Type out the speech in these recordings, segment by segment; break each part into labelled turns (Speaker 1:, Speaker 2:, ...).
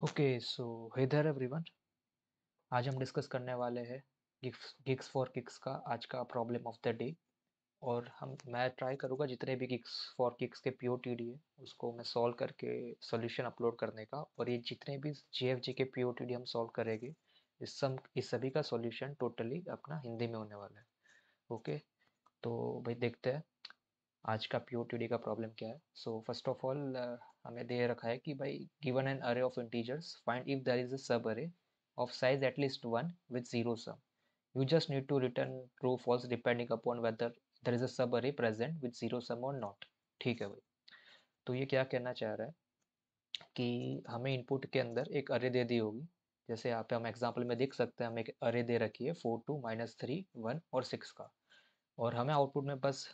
Speaker 1: Okay so hey there everyone. आज हम discuss करने वाले हैं गिग्स फॉर किक्स का आज का प्रॉब्लम ऑफ द डे। और मैं ट्राई करूँगा जितने भी गिग्स फॉर किक्स के पीओटीडी है उसको मैं सॉल्व करके सॉल्यूशन अपलोड करने का। और ये जितने भी जीएफजी के पीओटीडी हम सॉल्व करेंगे इस सभी का सॉल्यूशन टोटली अपना हिंदी में होने वाला है। ओके, तो भाई देखते हैं आज का पीओटीडी का प्रॉब्लम क्या है। सो फर्स्ट ऑफ ऑल हमें दे रखा है कि भाई given an array of integers find if there is a subarray of size at least 1 with zero sum. You just need to return true false depending upon whether there is a sub array present with zero sum or not. ठीक है भाई। तो ये क्या कहना चाह रहा है कि हमें इनपुट के अंदर एक अरे दे दी होगी। जैसे यहाँ पे हम एग्जांपल में देख सकते हैं, हमें एक अरे दे रखी है 4 2 -3 1 और 6 का। और हमें आउटपुट में बस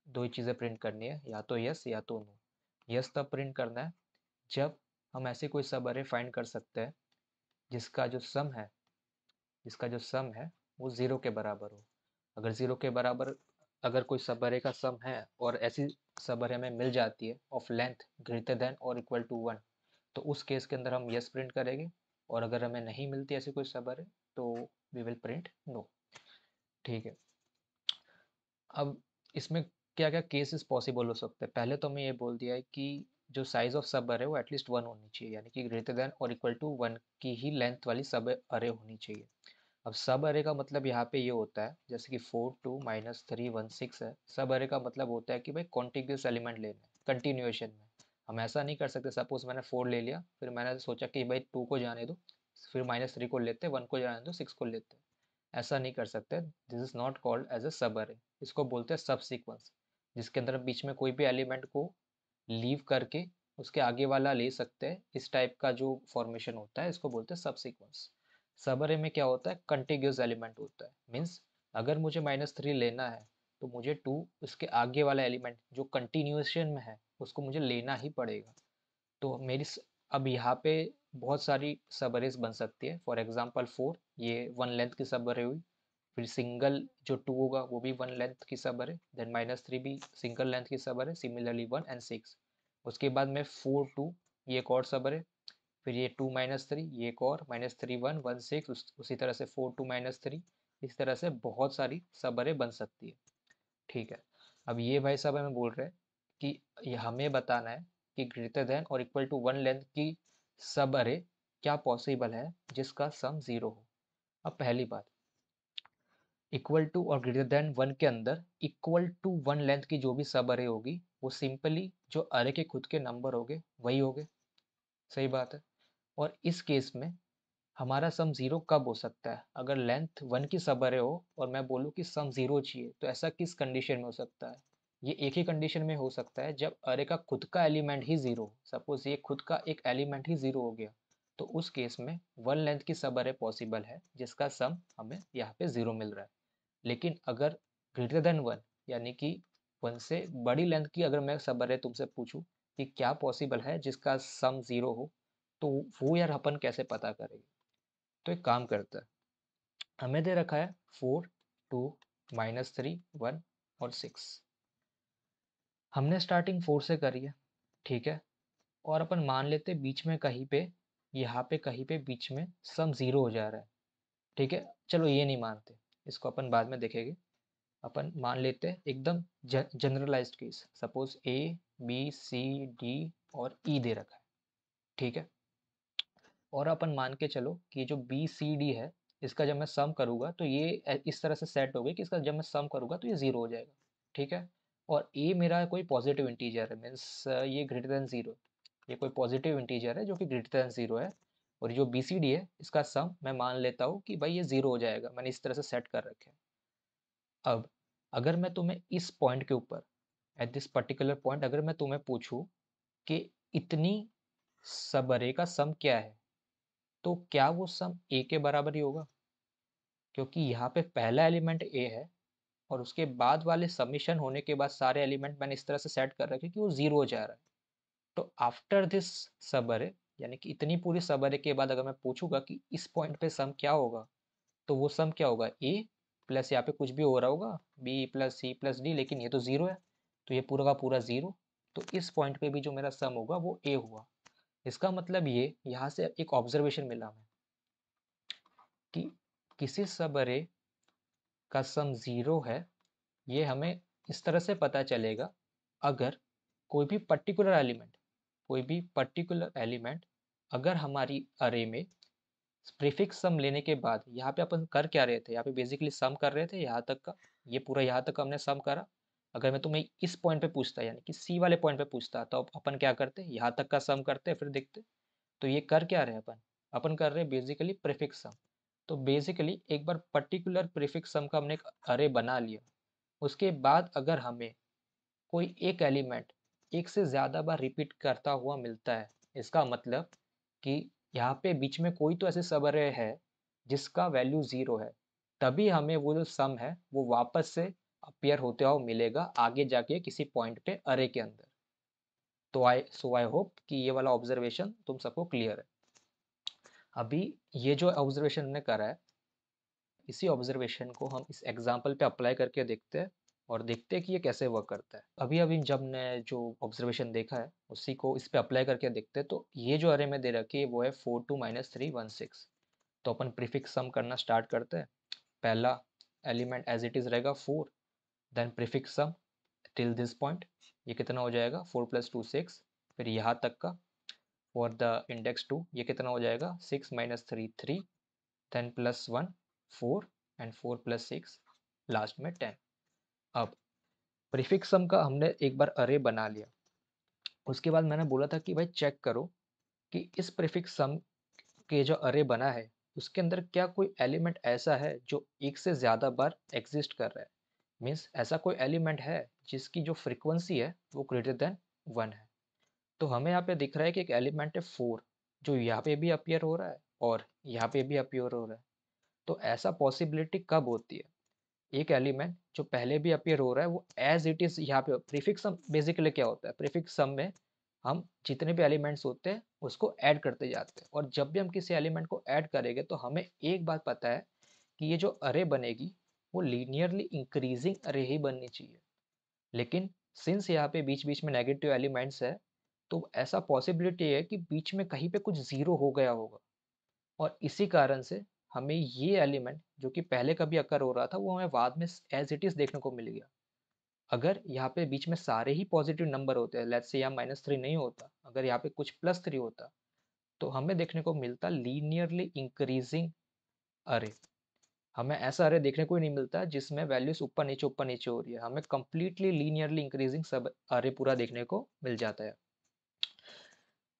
Speaker 1: दो ही चीज़ें प्रिंट करनी है, या तो यस या तो नो। यस तब प्रिंट करना है जब हम ऐसे कोई सब अरे फाइंड कर सकते हैं जिसका जो सम है जिसका जो सम है वो ज़ीरो के बराबर हो। अगर ज़ीरो के बराबर अगर कोई सब अरे का सम है और ऐसी सब अरे हमें मिल जाती है ऑफ लेंथ ग्रेटर देन और इक्वल टू 1, तो उस केस के अंदर हम यस प्रिंट करेंगे। और अगर हमें नहीं मिलती ऐसी कोई सब अरे तो वी विल प्रिंट नो। ठीक है। अब इसमें क्या क्या केसेस पॉसिबल हो सकते हैं। पहले तो हमें ये बोल दिया है कि जो साइज ऑफ सब अरे वो एटलीस्ट 1 होनी चाहिए, यानी कि ग्रेटर देन और इक्वल टू 1 की ही लेंथ वाली सब अरे होनी चाहिए। अब सब अरे का मतलब यहाँ पे ये होता है, जैसे कि 4 2 -3 1 6 है। सब अरे का मतलब होता है कि भाई कॉन्टिग्यूस एलिमेंट लेना है कंटिन्यूएशन में। हम ऐसा नहीं कर सकते, सपोज मैंने 4 ले लिया, फिर मैंने सोचा कि भाई 2 को जाने दो, फिर -3 को लेते, 1 को जाने दो, 6 को लेते। ऐसा नहीं कर सकते। This is not called as a subarray. इसको बोलते हैं सब सीक्वेंस, जिसके अंदर बीच में कोई भी एलिमेंट को लीव करके उसके आगे वाला ले सकते हैं। इस टाइप का जो फॉर्मेशन होता है इसको बोलते हैं सब सीक्वेंस। सब अरे में क्या होता है, कंटिग्यूस एलिमेंट होता है। मीन्स अगर मुझे -3 लेना है तो मुझे 2 उसके आगे वाला एलिमेंट जो कंटिन्यूएशन में है उसको मुझे लेना ही पड़ेगा। तो अब यहाँ पे बहुत सारी सब अरेज बन सकती है। फॉर एग्जांपल 4 ये 1 लेंथ की सब अरे हुई। फिर सिंगल जो 2 होगा वो भी 1 लेंथ की सब अरे। देन -3 भी सिंगल लेंथ की सब अरे। Similarly 1 and 6। उसके बाद में 4 2 ये एक और सब अरे। फिर ये 2 -3 ये एक और -3 1 1 6 उसी तरह से 4 2 -3। इस तरह से बहुत सारी सब अरे बन सकती है। ठीक है। अब ये भाई साहब हमें बोल रहे हैं कि ये हमें बताना है कि ग्रेटर देन और इक्वल टू 1 लेंथ की सब अरे क्या पॉसिबल है जिसका सम 0 हो। अब पहली बात, इक्वल टू और ग्रेटर देन 1 के अंदर इक्वल टू 1 लेंथ की जो भी सब अरे होगी वो सिंपली जो अरे के खुद के नंबर होंगे वही होंगे। सही बात है। और इस केस में हमारा सम 0 कब हो सकता है, अगर लेंथ 1 की सब अरे हो और मैं बोलूँ कि सम 0 चाहिए। तो ऐसा किस कंडीशन में हो सकता है? ये एक ही कंडीशन में हो सकता है जब अरे का खुद का एलिमेंट ही 0 हो। सपोज ये खुद का एक एलिमेंट ही 0 हो गया, तो उस केस में 1 लेंथ की सब अरे पॉसिबल है जिसका सम हमें यहाँ पे 0 मिल रहा है। लेकिन अगर ग्रेटर देन 1 यानी कि 1 से बड़ी लेंथ की अगर मैं सब अरे तुमसे पूछूं कि क्या पॉसिबल है जिसका सम 0 हो, तो वो यार अपन कैसे पता करेंगे। तो एक काम करता है, हमें दे रखा है 4 2 -3 1 और 6। हमने स्टार्टिंग 4 से करी है। ठीक है। और अपन मान लेते बीच में कहीं पे, यहाँ पे कहीं पे बीच में सम 0 हो जा रहा है। ठीक है, चलो ये नहीं मानते, इसको अपन बाद में देखेंगे। अपन मान लेते हैं एकदम generalized case, suppose A B C D और ई दे रखा है। ठीक है। और अपन मान के चलो कि जो बी सी डी है इसका जब मैं सम करूँगा तो ये इस तरह से सेट हो गई कि इसका जब मैं सम करूँगा तो ये 0 हो जाएगा। ठीक है। और ए मेरा कोई पॉजिटिव इंटीजर है, मीन्स ये ग्रेटर देन 0। ये कोई पॉजिटिव इंटीजर है जो कि ग्रेटर देन 0 है। और जो बी सी डी है इसका सम मैं मान लेता हूँ कि भाई ये 0 हो जाएगा, मैंने इस तरह से सेट कर रखे हैं। अब अगर मैं तुम्हें इस पॉइंट के ऊपर, एट दिस पर्टिकुलर पॉइंट, अगर मैं तुम्हें पूछूं कि इतनी सब अरे का सम क्या है, तो क्या वो सम ए के बराबर ही होगा? क्योंकि यहाँ पे पहला एलिमेंट ए है और उसके बाद वाले समीशन होने के बाद सारे एलिमेंट मैंने इस तरह से सेट कर रखे कि वो 0 हो जा रहा है। तो आफ्टर दिस सब अरे, यानी कि इतनी पूरी सब अरे के बाद अगर मैं पूछूंगा कि इस पॉइंट पे सम क्या होगा, तो वो सम क्या होगा, ए प्लस यहाँ पे कुछ भी हो रहा होगा B plus C plus D, लेकिन ये तो 0 है, तो ये पूरा का पूरा 0। तो इस पॉइंट पे भी जो मेरा सम होगा वो ए हुआ। इसका मतलब ये यहाँ से एक ऑब्जर्वेशन मिला हमें कि किसी सब अरे का सम 0 है। ये हमें इस तरह से पता चलेगा अगर कोई भी पर्टिकुलर एलिमेंट अगर हमारी अरे में प्रीफिक्स सम लेने के बाद, यहाँ पे अपन कर क्या रहे थे, यहाँ पे बेसिकली सम कर रहे थे यहाँ तक का, ये पूरा यहाँ तक हमने सम करा। अगर मैं तुम्हें इस पॉइंट पे पूछता यानी कि सी वाले पॉइंट पे पूछता तो अपन क्या करते, यहाँ तक का सम करते फिर देखते। तो ये कर क्या रहे अपन अपन कर रहे बेसिकली प्रीफिक्स सम। तो बेसिकली एक बार पर्टिकुलर प्रीफिक्स सम का हमने एक अरे बना लिया, उसके बाद अगर हमें कोई एक एलिमेंट एक से ज़्यादा बार रिपीट करता हुआ मिलता है, इसका मतलब कि यहाँ पे बीच में कोई तो ऐसे सब अरे है जिसका वैल्यू 0 है, तभी हमें वो जो सम है वो वापस से अपीयर होते हुआ मिलेगा आगे जाके किसी पॉइंट पे अरे के अंदर। तो आई होप कि ये वाला ऑब्जर्वेशन तुम सबको क्लियर है। अभी ये जो ऑब्जर्वेशन हमने करा है, इसी ऑब्जर्वेशन को हम इस एग्जाम्पल पे अप्लाई करके देखते हैं और देखते हैं कि ये कैसे वर्क करता है। अभी अभी जब ने जो ऑब्जर्वेशन देखा है उसी को इस पे अप्लाई करके देखते हैं। तो ये जो अरे में दे रखी है वो है 4 2 -3 1 6। तो अपन प्रीफिक्स सम करना स्टार्ट करते हैं। पहला एलिमेंट एज इट इज रहेगा 4, then prefix sum till this point, ये कितना हो जाएगा 4 + 2 6। फिर यहाँ तक का फॉर द इंडेक्स 2 ये कितना हो जाएगा 6 - 3 3, देन +1 4 एंड 4 + 6 लास्ट में 10। अब प्रीफिक्स सम का हमने एक बार अरे बना लिया, उसके बाद मैंने बोला था कि भाई चेक करो कि इस प्रीफिक्स सम के जो अरे बना है उसके अंदर क्या कोई एलिमेंट ऐसा है जो एक से ज़्यादा बार एग्जिस्ट कर रहा है। मीन्स ऐसा कोई एलिमेंट है जिसकी जो फ्रीक्वेंसी है वो ग्रेटर देन 1 है। तो हमें यहाँ पे दिख रहा है कि एक एलिमेंट है 4 जो यहाँ पे भी अपीयर हो रहा है और यहाँ पे भी अपीयर हो रहा है। तो ऐसा पॉसिबिलिटी कब होती है, एक एलिमेंट जो पहले भी अपीयर हो रहा है वो एज इट इज यहाँ पे प्रीफिक्स सम बेसिकली क्या होता है, प्रीफिक्स सम में हम जितने भी एलिमेंट्स होते हैं उसको ऐड करते जाते हैं और जब भी हम किसी एलिमेंट को ऐड करेंगे तो हमें एक बात पता है कि ये जो अरे बनेगी वो लीनियरली इंक्रीजिंग अरे ही बननी चाहिए। लेकिन सिंस यहाँ पे बीच बीच में नेगेटिव एलिमेंट्स है तो ऐसा पॉसिबिलिटी है कि बीच में कहीं पे कुछ जीरो हो गया होगा और इसी कारण से हमें ये एलिमेंट जो कि पहले कभी अकर हो रहा था वो हमें बाद में एज इट इज देखने को मिल गया। अगर यहाँ पे बीच में सारे ही पॉजिटिव नंबर होते हैं, लेट्स से यहाँ -3 नहीं होता, अगर यहाँ पे कुछ +3 होता तो हमें देखने को मिलता लीनियरली इंक्रीजिंग अरे। हमें ऐसा अरे देखने को ही नहीं मिलता जिसमें वैल्यूज ऊपर नीचे हो रही है, हमें कंप्लीटली लीनियरली इंक्रीजिंग सब अरे पूरा देखने को मिल जाता है।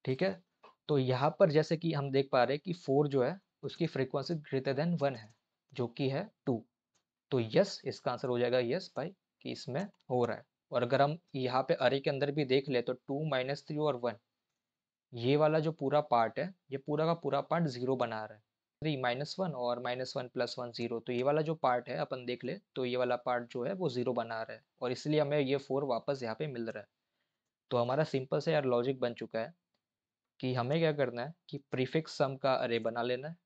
Speaker 1: ठीक है, तो यहाँ पर जैसे कि हम देख पा रहे हैं कि 4 जो है उसकी फ्रीक्वेंसी ग्रेटर देन 1 है जो कि है 2। तो यस, इसका आंसर हो जाएगा यस भाई कि इसमें हो रहा है। और अगर हम यहाँ पे अरे के अंदर भी देख ले तो 2 -3 और 1, ये वाला जो पूरा पार्ट है ये पूरा का पूरा पार्ट 0 बना रहा है। 3 -1 और -1 + 1 0, तो ये वाला जो पार्ट है अपन देख ले तो ये वाला पार्ट जो है वो 0 बना रहा है और इसलिए हमें ये 4 वापस यहाँ पे मिल रहा है। तो हमारा सिंपल से यार लॉजिक बन चुका है कि हमें क्या करना है कि प्रीफिक्स सम का अरे बना लेना है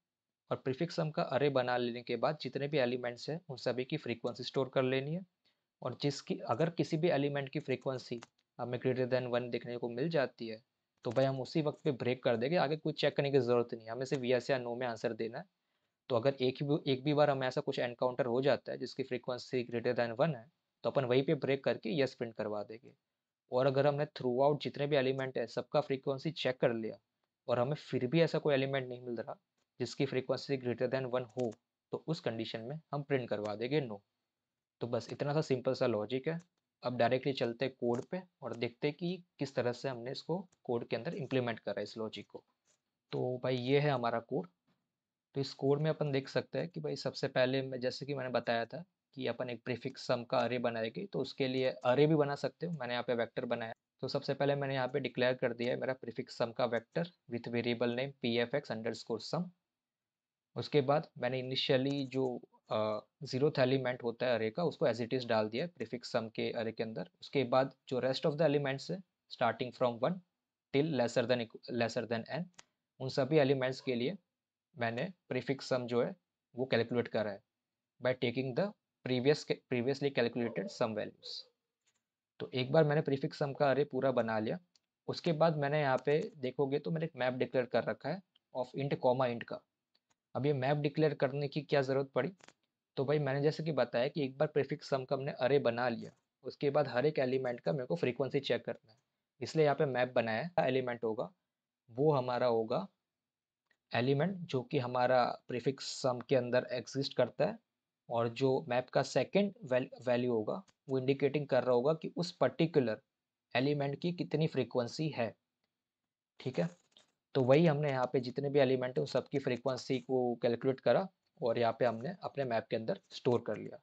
Speaker 1: और प्रीफिक्स सम का अरे बना लेने के बाद जितने भी एलिमेंट्स हैं उन सभी की फ्रीक्वेंसी स्टोर कर लेनी है। और जिसकी अगर किसी भी एलिमेंट की फ्रीक्वेंसी हमें ग्रेटर देन 1 देखने को मिल जाती है तो भाई हम उसी वक्त पे ब्रेक कर देंगे, आगे कुछ चेक करने की ज़रूरत नहीं, हमें सिर्फ यस या नो में आंसर देना है। तो अगर एक भी बार हमें ऐसा कुछ एनकाउंटर हो जाता है जिसकी फ्रीक्वेंसी ग्रेटर देन 1 है तो अपन वहीं पे ब्रेक करके यस प्रिंट करवा देंगे। और अगर हमने थ्रू आउट जितने भी एलिमेंट है सबका फ्रीक्वेंसी चेक कर लिया और हमें फिर भी ऐसा कोई एलिमेंट नहीं मिल रहा जिसकी फ्रीक्वेंसी ग्रेटर देन 1 हो तो उस कंडीशन में हम प्रिंट करवा देंगे नो। तो बस इतना सा सिंपल सा लॉजिक है। अब डायरेक्टली चलते हैं कोड पे और देखते हैं कि किस तरह से हमने इसको कोड के अंदर इम्प्लीमेंट करा है इस लॉजिक को। तो भाई ये है हमारा कोड। तो इस कोड में अपन देख सकते हैं कि भाई सबसे पहले मैं जैसे कि मैंने बताया था कि अपन एक प्रीफिक्स सम का अरे बनाएगी, तो उसके लिए अरे भी बना सकते हो, मैंने यहाँ पे वेक्टर बनाया। तो सबसे पहले मैंने यहाँ पे डिक्लेयर कर दिया है मेरा प्रीफिक्स सम का vector with variable name pfx_sum। उसके बाद मैंने इनिशियली जो जीरोथ एलिमेंट होता है अरे का उसको एज इट इज डाल दिया है प्रीफिक्स सम के अरे के अंदर। उसके बाद जो रेस्ट ऑफ द एलिमेंट्स है starting from 1 till lesser than n, उन सभी एलिमेंट्स के लिए मैंने प्रीफिक्स सम जो है वो कैलकुलेट करा है by taking the previously calculated sum values. तो एक बार मैंने प्रीफिक्स सम का अरे पूरा बना लिया, उसके बाद मैंने यहाँ पे देखोगे तो मैंने एक मैप डिक्लेयर कर रखा है ऑफ इंट कॉमा इंट का। अब ये मैप डिक्लेयर करने की क्या ज़रूरत पड़ी? तो भाई मैंने जैसे कि बताया कि एक बार प्रीफिक्स सम का हमने अरे बना लिया, उसके बाद हर एक एलिमेंट का मेरे को फ्रीक्वेंसी चेक करना है, इसलिए यहाँ पे मैप बनाया है। एलिमेंट होगा वो हमारा होगा एलिमेंट जो कि हमारा प्रीफिक्स सम के अंदर एग्जिस्ट करता है, और जो मैप का सेकंड वैल्यू होगा वो इंडिकेटिंग कर रहा होगा कि उस पर्टिकुलर एलिमेंट की कितनी फ्रीक्वेंसी है। ठीक है, तो वही हमने यहाँ पे जितने भी एलिमेंट है उन सबकी फ्रीक्वेंसी को कैलकुलेट करा और यहाँ पे हमने अपने मैप के अंदर स्टोर कर लिया।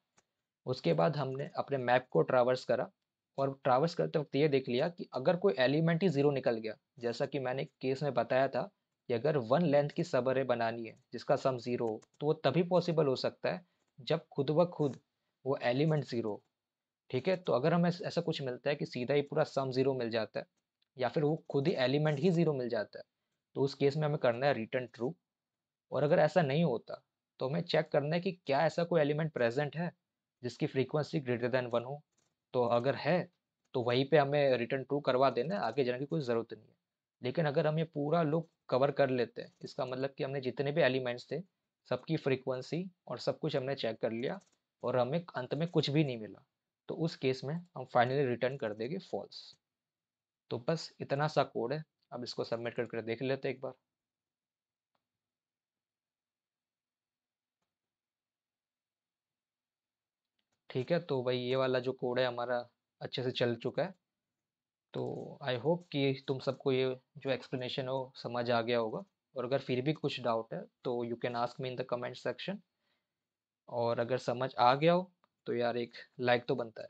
Speaker 1: उसके बाद हमने अपने मैप को ट्रैवर्स करा, और ट्रैवर्स करते वक्त ये देख लिया कि अगर कोई एलिमेंट ही ज़ीरो निकल गया, जैसा कि मैंने एक केस में बताया था कि अगर वन लेंथ की सब अरे बनानी है जिसका सम ज़ीरो हो, तो वो तभी पॉसिबल हो सकता है जब खुद ब खुद वो एलिमेंट ज़ीरो हो। ठीक है, तो अगर हमें ऐसा कुछ मिलता है कि सीधा ही पूरा सम ज़ीरो मिल जाता है, या फिर वो खुद ही एलिमेंट ही ज़ीरो मिल जाता है, तो उस केस में हमें करना है रिटर्न ट्रू। और अगर ऐसा नहीं होता तो हमें चेक करना है कि क्या ऐसा कोई एलिमेंट प्रेजेंट है जिसकी फ्रीक्वेंसी ग्रेटर देन वन हो। तो अगर है तो वहीं पे हमें रिटर्न ट्रू करवा देना है, आगे जाने की कोई ज़रूरत नहीं है। लेकिन अगर हम ये पूरा लूप कवर कर लेते हैं, इसका मतलब कि हमने जितने भी एलिमेंट्स थे सबकी फ्रीक्वेंसी और सब कुछ हमने चेक कर लिया और हमें अंत में कुछ भी नहीं मिला, तो उस केस में हम फाइनली रिटर्न कर देंगे फॉल्स। तो बस इतना सा कोड है, अब इसको सबमिट करके देख लेते हैं एक बार। ठीक है, तो भाई ये वाला जो कोड है हमारा अच्छे से चल चुका है। तो आई होप कि तुम सबको ये जो एक्सप्लेनेशन हो समझ आ गया होगा। और अगर फिर भी कुछ डाउट है तो you can ask me in the comment section. और अगर समझ आ गया हो तो यार एक लाइक तो बनता है।